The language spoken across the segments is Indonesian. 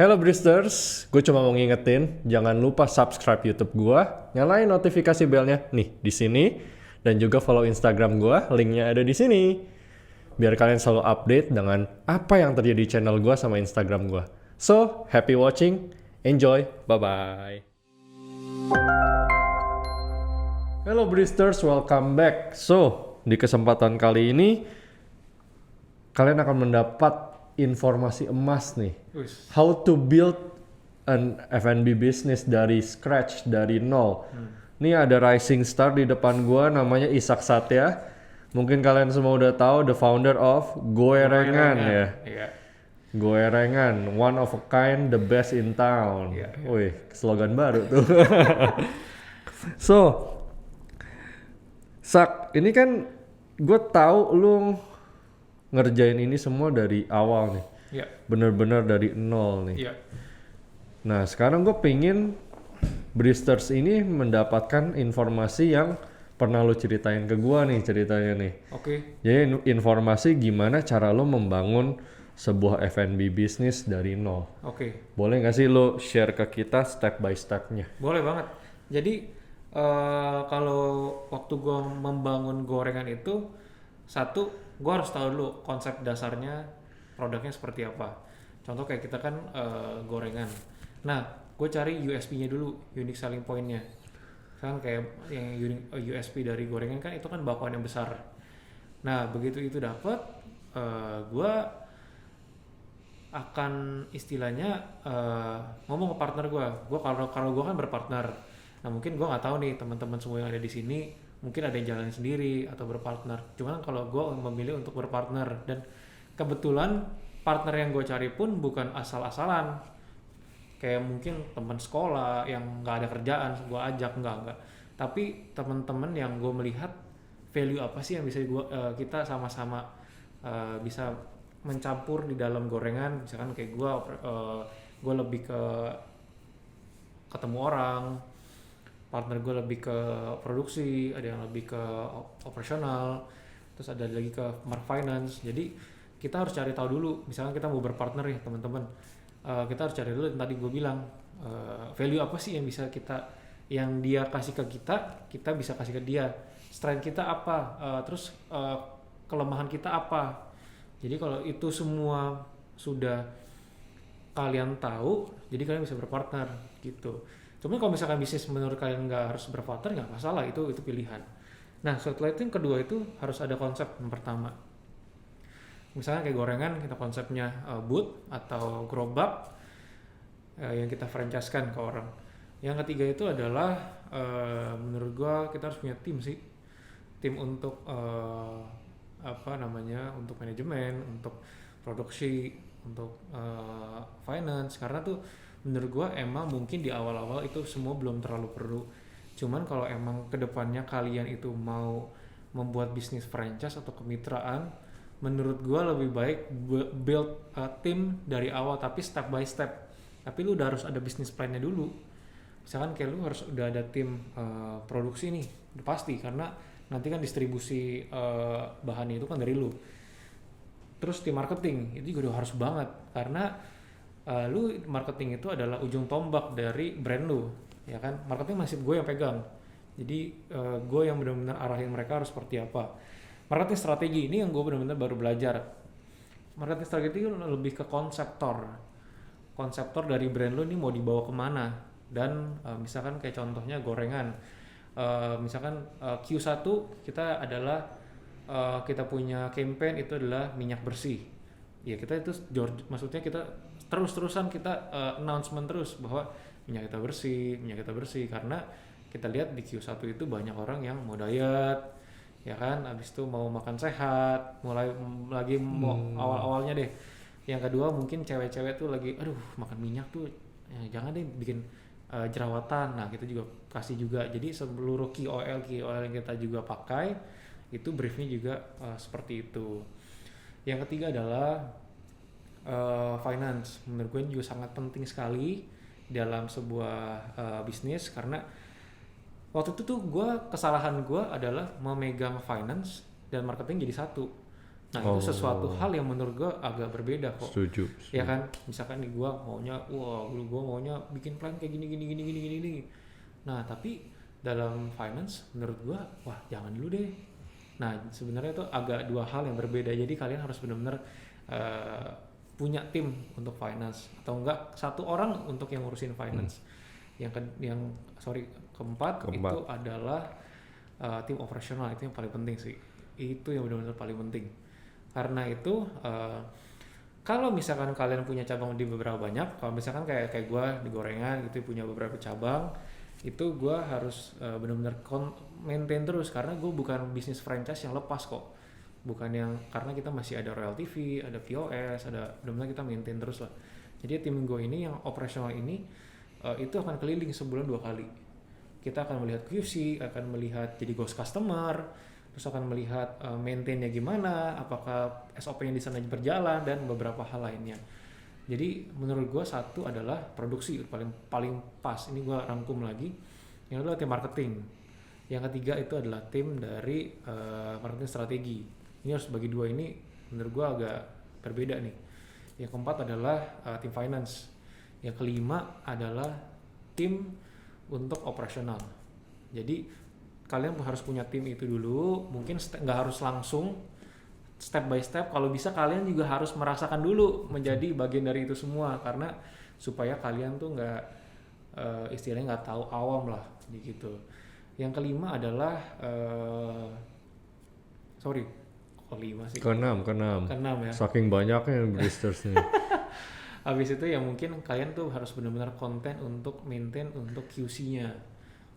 Hello Bristers, gue cuma mau ngingetin, jangan lupa subscribe YouTube gue, nyalain notifikasi belnya nih di sini, dan juga follow Instagram gue, linknya ada di sini. Biar kalian selalu update dengan apa yang terjadi di channel gue sama Instagram gue. So, happy watching, enjoy, bye-bye. Hello Bristers, welcome back. So, di kesempatan kali ini, kalian akan mendapat informasi emas nih. Wis. How to build an F&B business dari scratch, dari nol. Ini ada rising star di depan gua namanya Ishak Satya. Mungkin kalian semua udah tahu, the founder of Goerengan ya. Iya. Goerengan, one of a kind, the best in town. Iya. Wih, slogan baru tuh. So, Sak, ini kan gue tahu lu ngerjain ini semua dari awal nih. Iya. Bener-bener dari nol nih. Iya. Nah, sekarang gue pengen Bristers ini mendapatkan informasi yang pernah lo ceritain ke gue nih ceritanya nih. Oke. Jadi informasi gimana cara lo membangun sebuah F&B bisnis dari nol. Oke. Boleh nggak sih lo share ke kita step by stepnya? Boleh banget. Jadi kalau waktu gue membangun gorengan itu, satu, gue harus tahu dulu konsep dasarnya produknya seperti apa. Contoh kayak kita kan gorengan. Nah, gue cari USP-nya dulu, unique selling point-nya. Kan kayak yang USP dari gorengan kan itu kan bakwan yang besar. Nah, begitu itu dapat, gue akan istilahnya ngomong ke partner gue kalau gue kan berpartner. Nah mungkin gue nggak tahu nih teman-teman semua yang ada di sini mungkin ada yang jalan sendiri atau berpartner. Cuman kalau gue memilih untuk berpartner dan kebetulan partner yang gue cari pun bukan asal-asalan. Kayak mungkin teman sekolah yang nggak ada kerjaan gue ajak enggak. Tapi teman-teman yang gue melihat value apa sih yang bisa kita sama-sama bisa mencampur di dalam gorengan. Misalkan kayak gue lebih ke ketemu orang, partner gue lebih ke produksi, ada yang lebih ke operasional, terus ada lagi ke finance. Jadi kita harus cari tahu dulu, misalkan kita mau berpartner ya teman-teman, kita harus cari dulu yang tadi gue bilang, value apa sih yang bisa yang dia kasih ke kita bisa kasih ke dia, strength kita apa, terus kelemahan kita apa. Jadi kalau itu semua sudah kalian tahu, jadi kalian bisa berpartner gitu. Cuma kalau misalkan bisnis menurut kalian nggak harus berpartner, nggak masalah, itu pilihan. Nah setelah itu yang kedua itu harus ada konsep yang pertama. Misalnya kayak gorengan kita konsepnya booth atau gerobak yang kita franchise-kan ke orang. Yang ketiga itu adalah menurut gua kita harus punya tim sih, tim untuk untuk manajemen, untuk produksi, untuk finance, karena tuh menurut gue emang mungkin di awal-awal itu semua belum terlalu perlu. Cuman kalau emang kedepannya kalian itu mau membuat bisnis franchise atau kemitraan, menurut gue lebih baik build tim dari awal tapi step by step. Tapi lu udah harus ada bisnis plan-nya dulu. Misalkan kayak lu harus udah ada tim produksi nih, udah pasti, karena nanti kan distribusi bahannya itu kan dari lu. Terus tim marketing itu juga udah harus banget, karena lu marketing itu adalah ujung tombak dari brand lu, ya kan. Marketing masih gue yang pegang, jadi gue yang benar-benar arahin mereka harus seperti apa. Marketing strategi ini yang gue benar-benar baru belajar. Marketing strategi itu lebih ke konseptor dari brand lu ini mau dibawa kemana. Dan misalkan kayak contohnya gorengan, misalkan Q1 kita adalah kita punya campaign itu adalah minyak bersih. Ya kita itu maksudnya kita terus-terusan kita announcement terus bahwa minyak kita bersih, karena kita lihat di Q1 itu banyak orang yang mau diet, ya kan, habis itu mau makan sehat, mulai lagi mau awal-awalnya deh. Yang kedua mungkin cewek-cewek tuh lagi aduh makan minyak tuh jangan deh, bikin jerawatan. Nah kita juga kasih juga, jadi seluruh KOL yang kita juga pakai itu briefnya juga seperti itu. Yang ketiga adalah finance. Menurut gue juga sangat penting sekali dalam sebuah bisnis, karena waktu itu tuh kesalahan gue adalah memegang finance dan marketing jadi satu. Nah itu sesuatu hal yang menurut gue agak berbeda kok. Setuju. Ya kan, misalkan nih gue maunya, gue maunya bikin plan kayak gini. Nah tapi dalam finance menurut gue, wah jangan dulu deh. Nah sebenarnya itu agak dua hal yang berbeda. Jadi kalian harus benar-benar punya tim untuk finance atau enggak satu orang untuk yang ngurusin finance. Keempat itu adalah tim operasional, itu yang paling penting sih. Itu yang benar-benar paling penting. Karena itu kalau misalkan kalian punya cabang di beberapa banyak, kalau misalkan kayak gue di gorengan gitu punya beberapa cabang, itu gue harus benar-benar maintain terus karena gue bukan bisnis franchise yang lepas kok. Bukan yang karena kita masih ada Royal TV, ada POS, ada benar-benar kita maintain terus lah. Jadi tim gue ini yang operasional ini itu akan keliling sebulan 2 kali. Kita akan melihat QC, akan melihat jadi ghost customer, terus akan melihat maintainnya gimana, apakah SOP-nya di sana berjalan dan beberapa hal lainnya. Jadi menurut gue satu adalah produksi paling pas. Ini gue rangkum lagi. Yang kedua tim marketing. Yang ketiga itu adalah tim dari marketing strategi. Ini harus bagi dua ini menurut gue agak berbeda nih. Yang keempat adalah tim finance. Yang kelima adalah tim untuk operasional. Jadi kalian harus punya tim itu dulu, mungkin nggak harus langsung step by step, kalau bisa kalian juga harus merasakan dulu menjadi bagian dari itu semua karena supaya kalian tuh nggak istilahnya nggak tahu awam lah gitu. Yang kelima adalah keenam ya. Saking banyaknya Bristers nih. Habis itu ya mungkin kalian tuh harus benar-benar konten untuk maintain untuk QC-nya.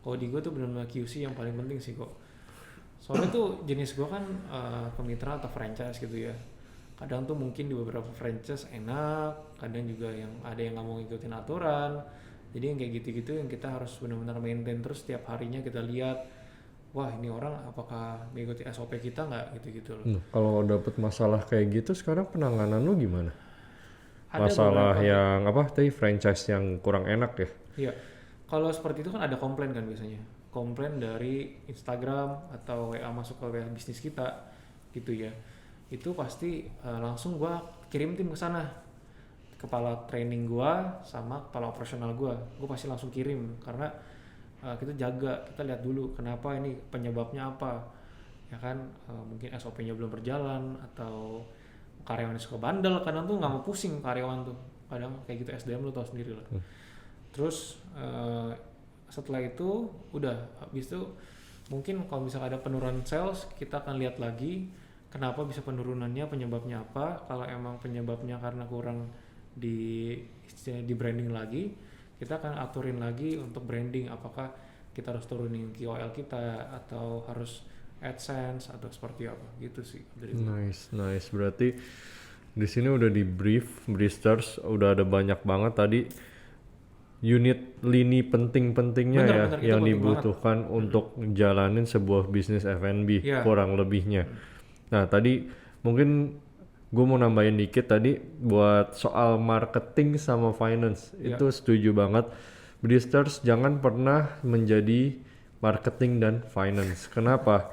Kalau di gue tuh benar-benar QC yang paling penting sih kok. Soalnya tuh jenis gue kan kemitraan atau franchise gitu ya. Kadang tuh mungkin di beberapa franchise enak, kadang juga yang ada yang nggak mau ngikutin aturan. Jadi yang kayak gitu-gitu yang kita harus benar-benar maintain terus setiap harinya kita lihat, wah ini orang apakah mengikuti SOP kita nggak gitu-gitu loh. Kalau dapet masalah kayak gitu sekarang penanganan lu gimana? Ada Masalah beberapa, yang tadi franchise yang kurang enak ya? Iya. Kalau seperti itu kan ada komplain kan biasanya. Komplain dari Instagram atau WA masuk ke WA bisnis kita gitu ya. Itu pasti langsung gua kirim tim ke sana. Kepala training gua sama kepala operasional gua pasti langsung kirim karena kita jaga, kita lihat dulu kenapa ini penyebabnya apa. Ya kan mungkin SOP-nya belum berjalan atau karyawan suka bandel, kadang tuh nggak mau pusing karyawan tuh, kadang kayak gitu SDM lu tau sendiri lah. Terus setelah itu udah habis itu mungkin kalau misalnya ada penurunan sales kita akan lihat lagi kenapa bisa penurunannya, penyebabnya apa. Kalau emang penyebabnya karena kurang di branding lagi, kita akan aturin lagi untuk branding, apakah kita harus turunin KOL kita atau harus AdSense atau seperti apa gitu sih. Nice. Berarti di sini udah di brief Bristers, udah ada banyak banget tadi unit lini penting-pentingnya yang dibutuhkan untuk jalanin sebuah bisnis F&B kurang lebihnya. Nah tadi mungkin gue mau nambahin dikit tadi buat soal marketing sama finance itu setuju banget. Bristers jangan pernah menjadi marketing dan finance. Kenapa?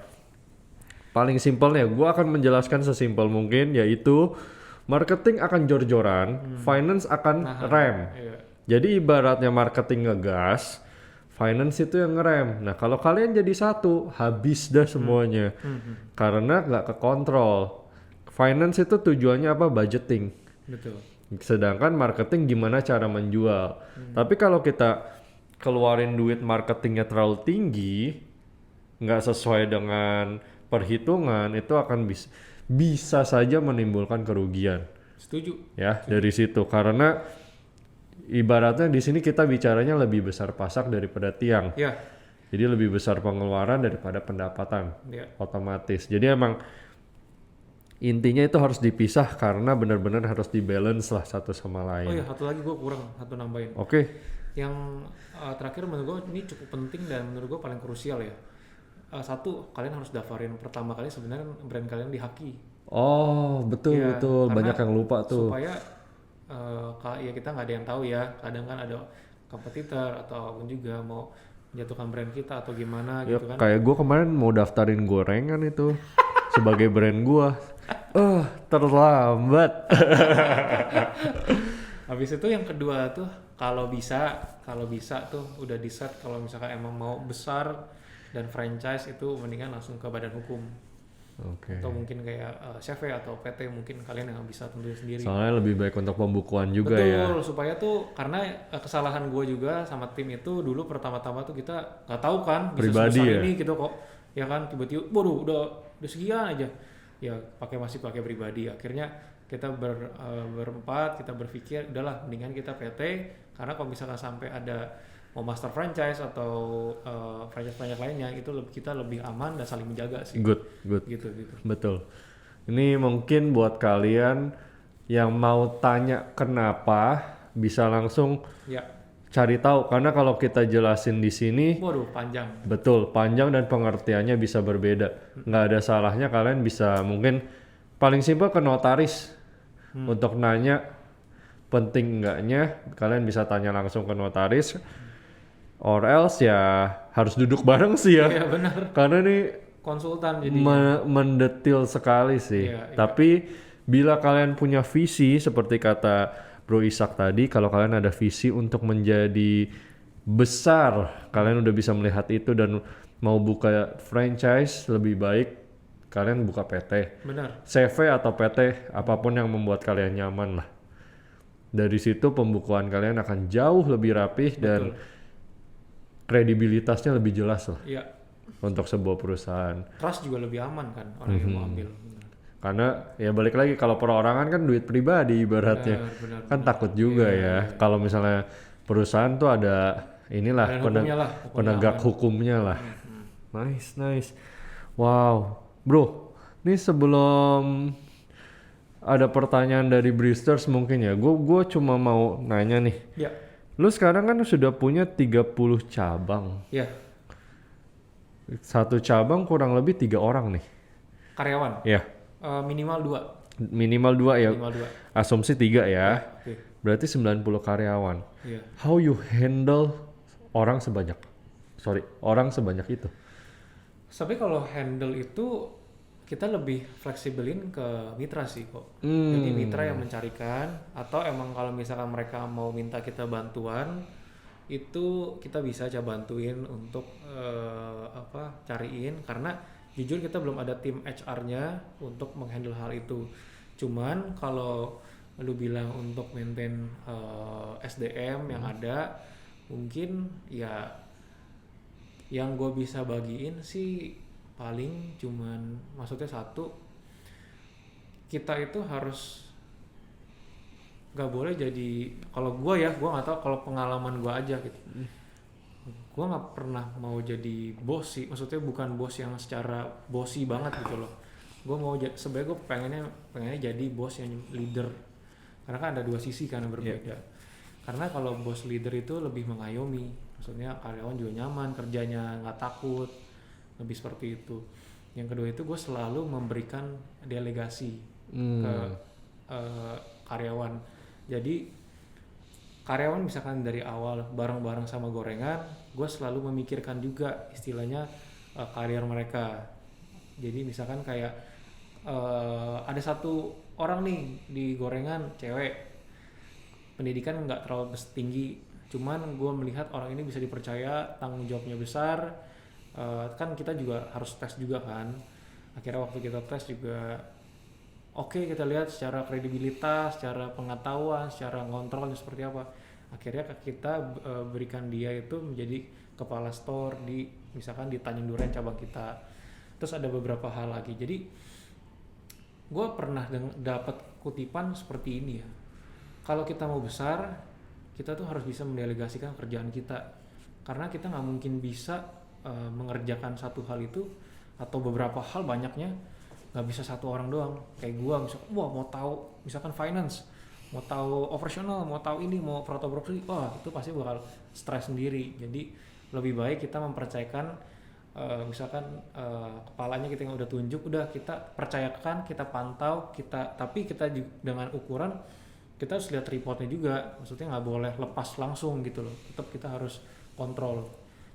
Paling simpelnya gue akan menjelaskan sesimpel mungkin, yaitu marketing akan jor-joran, finance akan rem. Jadi ibaratnya marketing ngegas, finance itu yang ngerem. Nah kalau kalian jadi satu, habis dah semuanya. Karena nggak kekontrol. Finance itu tujuannya apa? Budgeting. Betul. Sedangkan marketing gimana cara menjual. Tapi kalau kita keluarin duit marketingnya terlalu tinggi, nggak sesuai dengan perhitungan, itu akan bisa saja menimbulkan kerugian. Setuju. Ya, dari situ karena ibaratnya di sini kita bicaranya lebih besar pasak daripada tiang. Ya. Jadi lebih besar pengeluaran daripada pendapatan. Otomatis. Jadi emang intinya itu harus dipisah karena benar-benar harus dibalance lah satu sama lain. Oh iya, satu lagi gue kurang, satu nambahin. Oke. Yang terakhir menurut gue ini cukup penting dan menurut gue paling krusial ya. Satu, kalian harus daftarin pertama kali sebenarnya brand kalian di Haki. Oh betul. Banyak yang lupa tuh. Supaya ya kita nggak ada yang tahu ya. Kadang kan ada kompetitor atau apapun juga mau menjatuhkan brand kita atau gimana gitu kan. Kayak gue kemarin mau daftarin gorengan itu. sebagai brand gua. Terlambat. Habis itu yang kedua tuh kalau bisa tuh udah di set kalau misalkan emang mau besar dan franchise itu mendingan langsung ke badan hukum. Oke. Atau mungkin kayak CV atau PT mungkin kalian yang bisa tentuin sendiri. Soalnya lebih baik untuk pembukuan juga ya. Betul, supaya tuh karena kesalahan gue juga sama tim itu dulu pertama-tama tuh kita nggak tahu kan bisa Pribadi sebesar ya? ini gitu kok. Ya kan tiba-tiba waduh udah sekian aja. Ya masih pakai pribadi. Akhirnya kita berempat kita berpikir udahlah mendingan kita PT karena kalau misalkan sampai ada mau master franchise atau franchise lainnya itu kita lebih aman dan saling menjaga sih. Good. Gitu. Betul. Ini mungkin buat kalian yang mau tanya kenapa bisa langsung Ya. cari tahu karena kalau kita jelasin di sini Waduh panjang. betul panjang dan pengertiannya bisa berbeda. Nggak ada salahnya kalian bisa mungkin paling simpel ke notaris untuk nanya penting enggaknya kalian bisa tanya langsung ke notaris or else ya harus duduk bareng sih ya. Iya benar. Karena ini Konsultan jadi. mendetil sekali sih. Iya. Tapi bila kalian punya visi seperti kata Bro Ishak tadi, kalau kalian ada visi untuk menjadi besar, kalian udah bisa melihat itu dan mau buka franchise lebih baik kalian buka PT. Benar. CV atau PT, apapun yang membuat kalian nyaman lah. Dari situ pembukuan kalian akan jauh lebih rapih dan kredibilitasnya lebih jelas lah Iya. untuk sebuah perusahaan. Trust juga lebih aman kan orang yang mau ambil. Karena ya balik lagi kalau perorangan kan duit pribadi ibaratnya. Benar. Kan takut juga ya. Kalau misalnya perusahaan tuh ada inilah Dan hukumnya lah, hukumnya penegak aman. hukumnya lah. Nice. Wow. Bro, ini sebelum ada pertanyaan dari Bristers mungkin ya. Gue cuma mau nanya nih. Ya. Lu sekarang kan sudah punya 30 cabang. Ya. Satu cabang kurang lebih 3 orang nih. Karyawan. Ya. Minimal 2. Minimal 2 ya. Minimal 2. Asumsi 3 ya. Oke. Berarti 90 karyawan. Iya. How you handle orang sebanyak itu? Tapi kalau handle itu kita lebih fleksibelin ke mitra sih kok. Hmm. Jadi mitra yang mencarikan atau emang kalau misalkan mereka mau minta kita bantuan itu kita bisa coba bantuin untuk cariin karena jujur kita belum ada tim HR-nya untuk menghandle hal itu. Cuman kalau lu bilang untuk maintain SDM yang ada mungkin ya yang gue bisa bagiin sih paling cuman maksudnya satu kita itu harus nggak boleh jadi kalau gue nggak tahu kalau pengalaman gue aja gitu gue nggak pernah mau jadi bos sih maksudnya bukan bos yang secara bossy banget gitu loh gue mau sebenarnya gue pengennya jadi bos yang leader karena kan ada dua sisi kan yang berbeda karena kalau bos leader itu lebih mengayomi maksudnya karyawan juga nyaman kerjanya nggak takut lebih seperti itu. Yang kedua itu gue selalu memberikan delegasi ke karyawan. Jadi karyawan misalkan dari awal bareng-bareng sama gorengan, gue selalu memikirkan juga istilahnya karier mereka. Jadi misalkan kayak ada satu orang nih di gorengan cewek, pendidikan nggak terlalu tinggi, cuman gue melihat orang ini bisa dipercaya, tanggung jawabnya besar. Kan kita juga harus tes juga kan akhirnya waktu kita tes juga oke, kita lihat secara kredibilitas, secara pengetahuan, secara ngontrolnya seperti apa akhirnya kita berikan dia itu menjadi kepala store di misalkan di Tanjung Duren cabang kita terus ada beberapa hal lagi jadi gue pernah dapat kutipan seperti ini ya kalau kita mau besar kita tuh harus bisa mendelegasikan kerjaan kita karena kita nggak mungkin bisa mengerjakan satu hal itu atau beberapa hal banyaknya nggak bisa satu orang doang kayak gua misalkan mau tahu misalkan finance mau tahu operasional mau tahu ini mau protokol itu pasti bakal stres sendiri jadi lebih baik kita mempercayakan misalkan kepalanya kita yang udah tunjuk udah kita percayakan kita pantau tapi kita dengan ukuran kita harus lihat reportnya juga maksudnya nggak boleh lepas langsung gitu loh tetap kita harus kontrol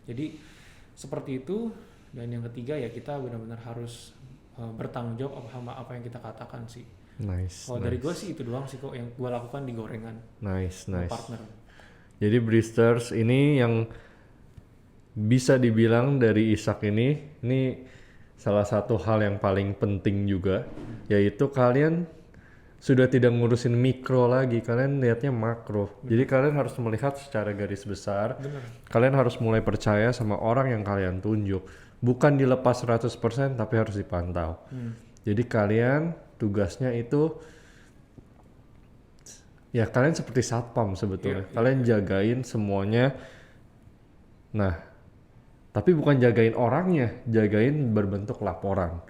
jadi seperti itu dan yang ketiga ya kita benar-benar harus bertanggung jawab sama apa yang kita katakan sih. Nice. Kalau dari gue sih itu doang sih kok yang gue lakukan di gorengan. Nice. Partner. Jadi Bristers ini yang bisa dibilang dari Ishak ini salah satu hal yang paling penting juga, yaitu kalian sudah tidak ngurusin mikro lagi, kalian lihatnya makro. Jadi kalian harus melihat secara garis besar. Bener. Kalian harus mulai percaya sama orang yang kalian tunjuk. Bukan dilepas 100% tapi harus dipantau. Jadi kalian tugasnya itu ya kalian seperti satpam sebetulnya. Kalian jagain semuanya. Nah, tapi bukan jagain orangnya, jagain berbentuk laporan.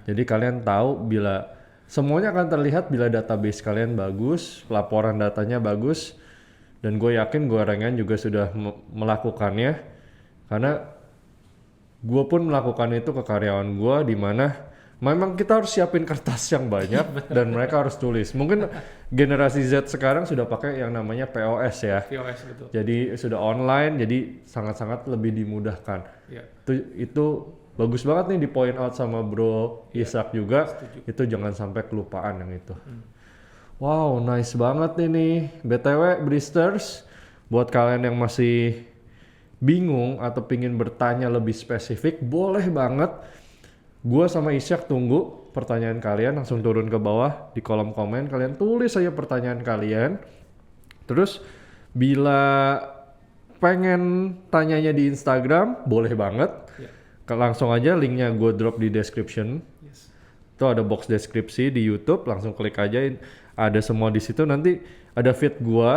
Jadi kalian tahu bila semuanya akan terlihat bila database kalian bagus, laporan datanya bagus, dan gue yakin gorengan juga sudah melakukannya, karena gue pun melakukan itu ke karyawan gue, di mana memang kita harus siapin kertas yang banyak dan mereka harus tulis. Mungkin generasi Z sekarang sudah pakai yang namanya POS ya. POS betul. Jadi sudah online, jadi sangat-sangat lebih dimudahkan. Yeah. Itu bagus banget nih di point out sama Bro Ishak juga. Setuju. Itu jangan sampai kelupaan yang itu. Wow, nice banget ini. BTW Bristers, buat kalian yang masih bingung atau pingin bertanya lebih spesifik, boleh banget. Gua sama Ishak tunggu pertanyaan kalian, langsung turun ke bawah di kolom komen. Kalian tulis aja pertanyaan kalian. Terus bila pengen tanyanya di Instagram, boleh banget. Langsung aja linknya gue drop di description. Itu ada box deskripsi di YouTube, langsung klik aja, ada semua di situ. Nanti ada feed gue,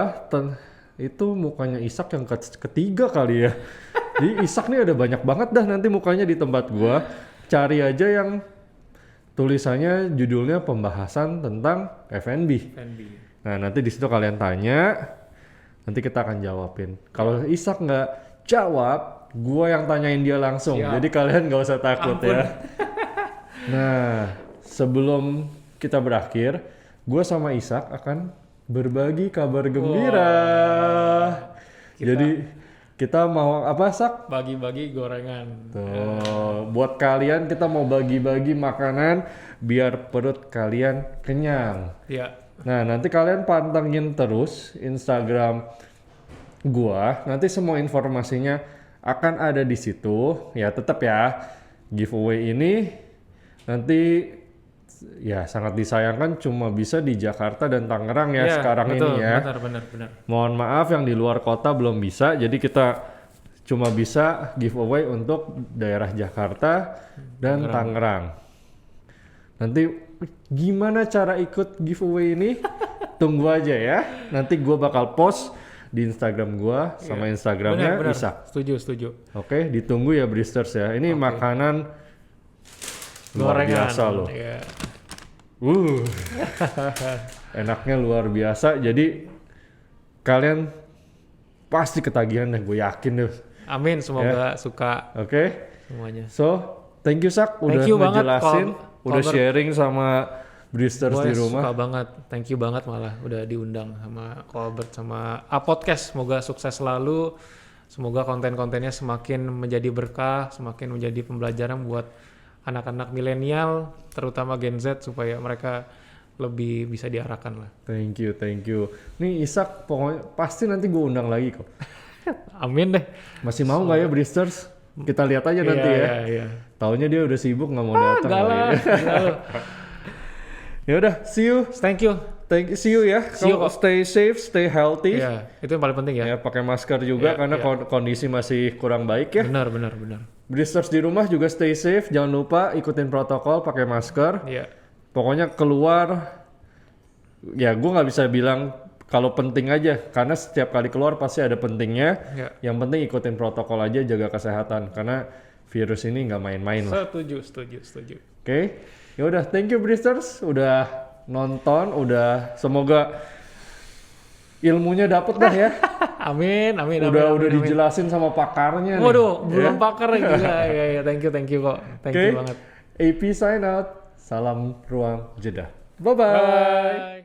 itu mukanya Ishak yang ketiga kali ya. Jadi Ishak nih ada banyak banget dah nanti mukanya di tempat gue. Cari aja yang tulisannya judulnya pembahasan tentang F&B. Nah nanti di situ kalian tanya, nanti kita akan jawabin. Kalau Ishak nggak jawab, gue yang tanyain dia langsung. Siap. Jadi kalian nggak usah takut. Ampun. Ya. Nah sebelum kita berakhir, gue sama Ishak akan berbagi kabar gembira. Jadi kita mau apa, Sak? Bagi-bagi gorengan. Tuh, buat kalian kita mau bagi-bagi makanan biar perut kalian kenyang. Iya. Nah, nanti kalian pantengin terus Instagram gua. Nanti semua informasinya akan ada di situ. Ya, tetap ya. Giveaway ini nanti ya sangat disayangkan cuma bisa di Jakarta dan Tangerang ya, sekarang betul, ini ya. Benar. Mohon maaf yang di luar kota belum bisa, jadi kita cuma bisa giveaway untuk daerah Jakarta dan Tangerang. Nanti gimana cara ikut giveaway ini? Tunggu aja ya. Nanti gue bakal post di Instagram gue sama Instagramnya benar. Ishak. Setuju. Oke, ditunggu ya Bristers ya. Ini makanan luar Gorengan. biasa loh. Yeah. Enaknya luar biasa. Jadi kalian pasti ketagihan deh, gue yakin deh. Amin, semoga suka Oke. semuanya. So, thank you Sak udah Thank you banget, ngejelasin, udah Colbert. sharing sama Bristers di Gue rumah. suka banget, thank you banget malah udah diundang sama Colbert sama A-Podcast. Semoga sukses selalu, semoga konten-kontennya semakin menjadi berkah, semakin menjadi pembelajaran buat anak-anak milenial, terutama Gen Z, supaya mereka lebih bisa diarahkan lah. Thank you. Nih Ishak pokoknya pasti nanti gue undang lagi kok. Amin deh. Masih mau nggak ya Bristers? Kita lihat aja nanti ya. Iya. Taunya dia udah sibuk nggak mau datang Enggak kali lah. ya. Ya udah, see you. Thank you. See you ya. See you Kamu kok. stay safe, stay healthy. Iya, itu yang paling penting ya. Ya, pakai masker juga Iya, karena iya. kondisi masih kurang baik ya. Benar. Bristers di rumah juga stay safe, jangan lupa ikutin protokol, pakai masker. Iya. Pokoknya keluar, ya gue nggak bisa bilang kalau penting aja, karena setiap kali keluar pasti ada pentingnya. Iya. Yang penting ikutin protokol aja, jaga kesehatan, karena virus ini nggak main-main lah. Setuju. Oke, ya udah, thank you Bristers, udah nonton, udah semoga ilmunya dapet dah ya. Amin. Udah dijelasin sama pakarnya nih. Waduh, belum Ya. pakar ya gila. Ya, thank you kok. Thank you banget. AP sign out. Salam ruang jeda. Bye-bye. Bye.